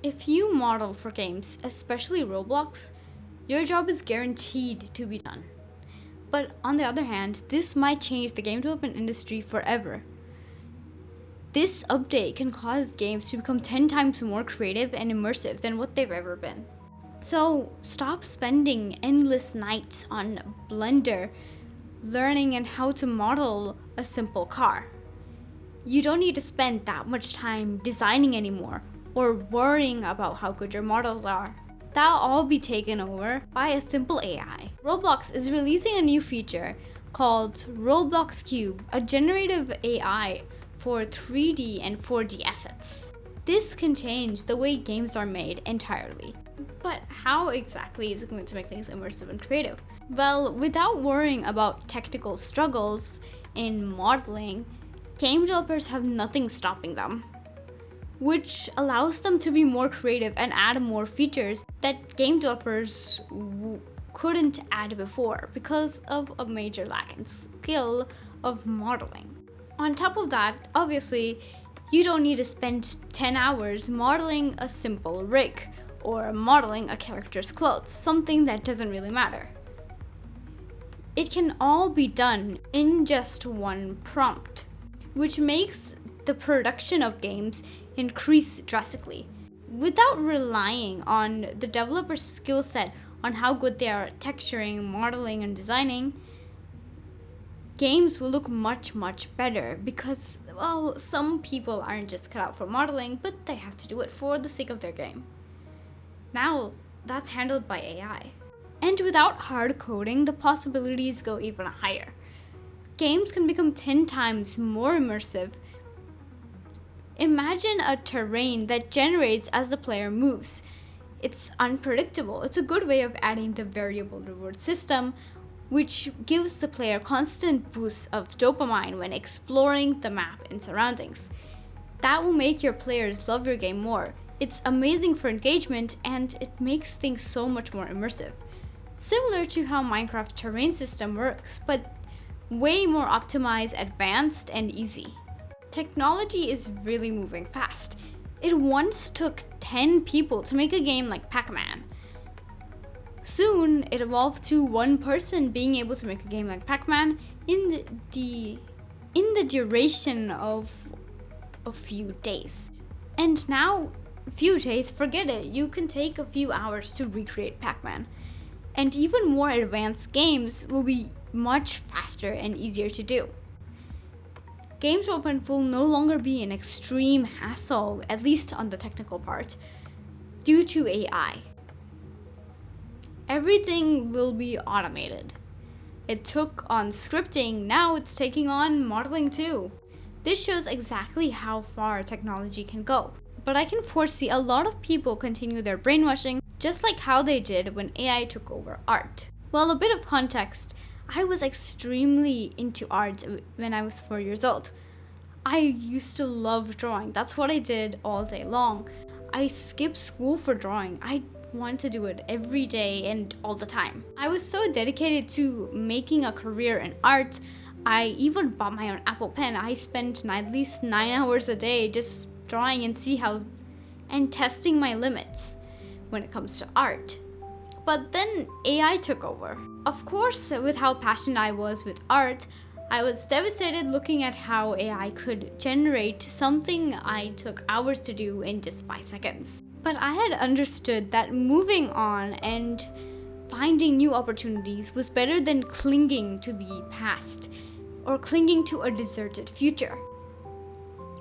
If you model for games, especially Roblox, your job is guaranteed to be done. But on the other hand, this might change the game development industry forever. This update can cause games to become 10 times more creative and immersive than what they've ever been. So stop spending endless nights on Blender learning and how to model a simple car. You don't need to spend that much time designing anymore or worrying about how good your models are. That'll all be taken over by a simple AI. Roblox is releasing a new feature called Roblox Cube, a generative AI for 3D and 4D assets. This can change the way games are made entirely. But how exactly is it going to make things immersive and creative? Well, without worrying about technical struggles in modeling, game developers have nothing stopping them, which allows them to be more creative and add more features that game developers couldn't add before because of a major lack in skill of modeling. On top of that, obviously, you don't need to spend 10 hours modeling a simple rig or modeling a character's clothes, something that doesn't really matter. It can all be done in just one prompt, which makes the production of games increase drastically. Without relying on the developer's skill set on how good they are at texturing, modeling, and designing, games will look much, much better because, well, some people aren't just cut out for modeling, but they have to do it for the sake of their game. Now, that's handled by AI. And without hard coding, the possibilities go even higher. Games can become 10 times more immersive. Imagine a terrain that generates as the player moves. It's unpredictable. It's a good way of adding the variable reward system, which gives the player constant boosts of dopamine when exploring the map and surroundings. That will make your players love your game more. It's amazing for engagement and it makes things so much more immersive. Similar to how Minecraft terrain system works, but way more optimized, advanced, and easy. Technology is really moving fast. It once took 10 people to make a game like Pac-Man. Soon, it evolved to one person being able to make a game like Pac-Man in the duration of a few days. And now, a few days, forget it, you can take a few hours to recreate Pac-Man. And even more advanced games will be much faster and easier to do. Games development will no longer be an extreme hassle, at least on the technical part, due to AI. Everything will be automated. It took on scripting, now it's taking on modeling too. This shows exactly how far technology can go. But I can foresee a lot of people continue their brainwashing, just like how they did when AI took over art. Well, a bit of context. I was extremely into art when I was 4 years old. I used to love drawing. That's what I did all day long. I skipped school for drawing. I want to do it every day and all the time. I was so dedicated to making a career in art. I even bought my own Apple Pen. I spent at least 9 hours a day just drawing and testing my limits when it comes to art. But then AI took over. Of course, with how passionate I was with art, I was devastated looking at how AI could generate something I took hours to do in just 5 seconds. But I had understood that moving on and finding new opportunities was better than clinging to the past or clinging to a deserted future.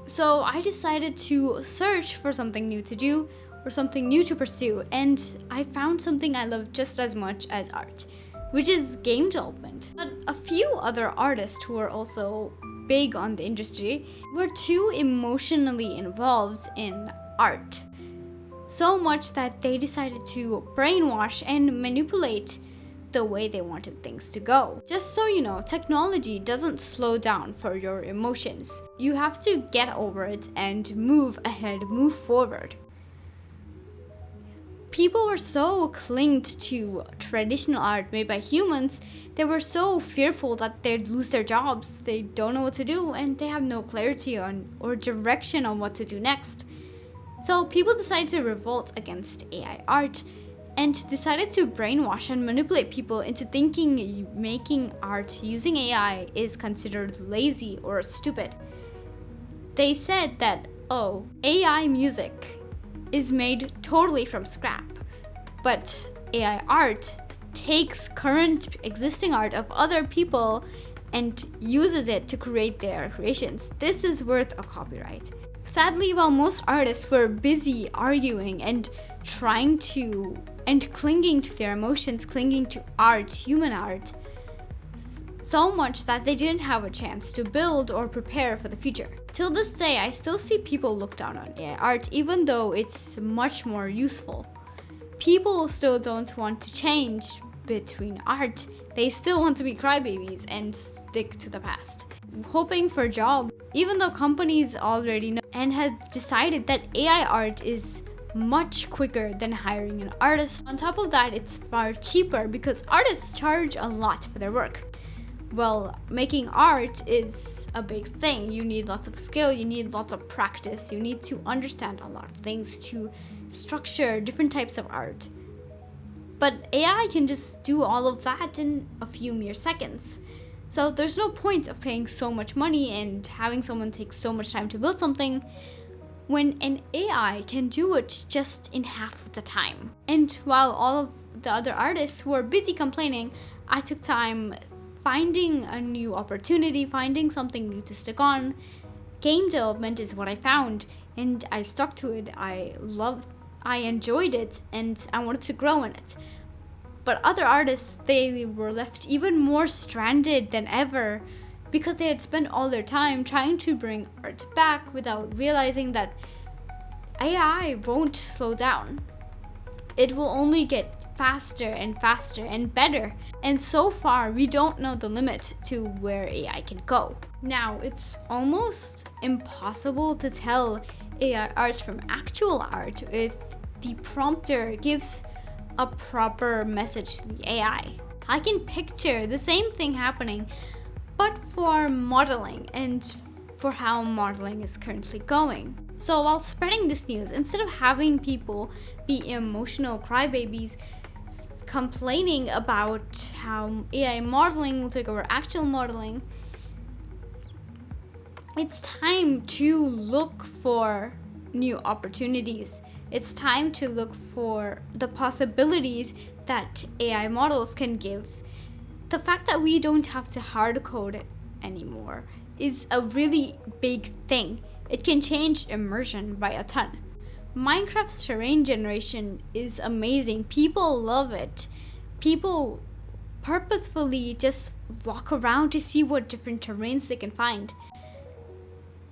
So I decided to search for something new to do or something new to pursue, and I found something I love just as much as art, which is game development. But a few other artists who are also big on the industry were too emotionally involved in art. So much that they decided to brainwash and manipulate the way they wanted things to go. Just so you know, technology doesn't slow down for your emotions. You have to get over it and move ahead, move forward. People were so clinged to traditional art made by humans, they were so fearful that they'd lose their jobs, they don't know what to do, and they have no clarity on or direction on what to do next. So people decided to revolt against AI art and decided to brainwash and manipulate people into thinking making art using AI is considered lazy or stupid. They said that, oh, AI music is made totally from scrap, but AI art takes current existing art of other people and uses it to create their creations. This is worth a copyright. Sadly, while most artists were busy arguing and trying to and clinging to their emotions, clinging to art, human art, so much that they didn't have a chance to build or prepare for the future. Till this day, I still see people look down on AI art, even though it's much more useful. People still don't want to change between art. They still want to be crybabies and stick to the past, hoping for a job, even though companies already know and have decided that AI art is much quicker than hiring an artist. On top of that, it's far cheaper because artists charge a lot for their work. Well, making art is a big thing. You need lots of skill, you need lots of practice, you need to understand a lot of things to structure different types of art. But AI can just do all of that in a few mere seconds. So there's no point of paying so much money and having someone take so much time to build something when an AI can do it just in half the time. And while all of the other artists were busy complaining, I took time finding a new opportunity, finding something new to stick on. Game development is what I found, and I stuck to it. I enjoyed it, and I wanted to grow in it. But other artists, they were left even more stranded than ever because they had spent all their time trying to bring art back without realizing that AI won't slow down. It will only get faster and faster and better. And so far, we don't know the limit to where AI can go. Now, it's almost impossible to tell AI art from actual art if the prompter gives a proper message to the AI. I can picture the same thing happening, but for modeling and for how modeling is currently going. So while spreading this news, instead of having people be emotional crybabies complaining about how AI modeling will take over actual modeling, it's time to look for new opportunities. It's time to look for the possibilities that AI models can give. The fact that we don't have to hard code it anymore is a really big thing. It can change immersion by a ton. Minecraft's terrain generation is amazing. People love it. People purposefully just walk around to see what different terrains they can find.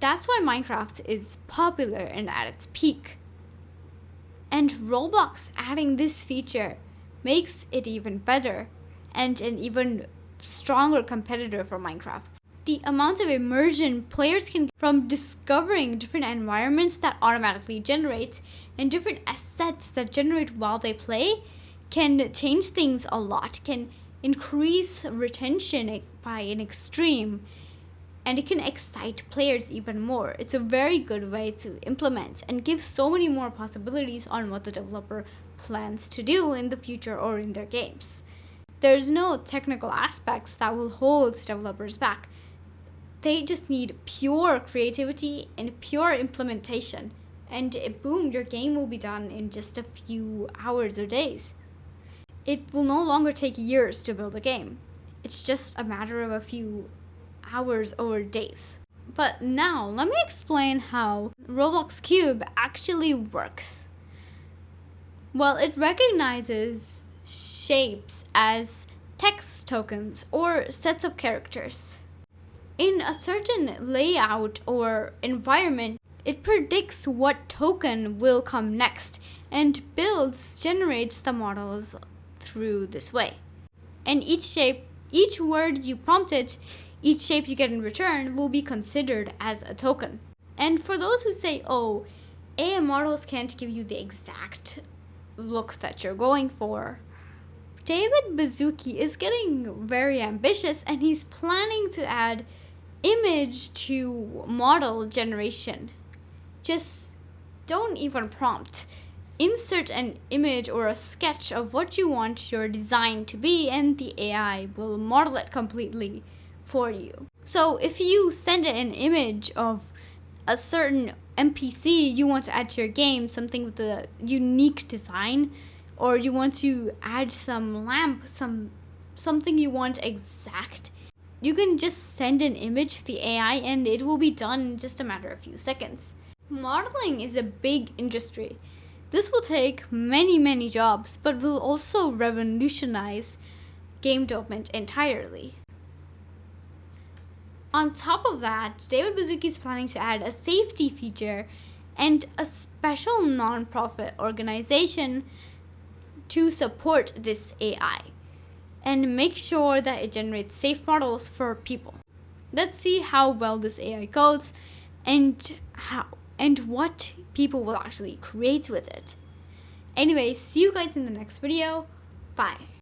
That's why Minecraft is popular and at its peak. And Roblox adding this feature makes it even better and an even stronger competitor for Minecraft. The amount of immersion players can get from discovering different environments that automatically generate and different assets that generate while they play can change things a lot, can increase retention by an extreme, and it can excite players even more. It's a very good way to implement and give so many more possibilities on what the developer plans to do in the future or in their games. There's no technical aspects that will hold developers back. They just need pure creativity and pure implementation, and boom, your game will be done in just a few hours or days. It will no longer take years to build a game. It's just a matter of a few hours or days. But now, let me explain how Roblox Cube actually works. Well, it recognizes shapes as text tokens or sets of characters. In a certain layout or environment, it predicts what token will come next and generates the models through this way. And each word you prompted, each shape you get in return will be considered as a token. And for those who say, oh, AI models can't give you the exact look that you're going for, David Baszucki is getting very ambitious and he's planning to add image to model generation. Just Don't even prompt. Insert an image or a sketch of what you want your design to be, and the AI will model it completely for you. So if you send it an image of a certain NPC you want to add to your game, something with a unique design, or you want to add some lamp, something you want exact, you can just send an image to the AI and it will be done in just a matter of a few seconds. Modeling is a big industry. This will take many jobs, but will also revolutionize game development entirely. On top of that, David Baszucki is planning to add a safety feature and a special non-profit organization to support this AI and make sure that it generates safe models for people. Let's see how well this AI goes and what people will actually create with it. Anyway, see you guys in the next video. Bye.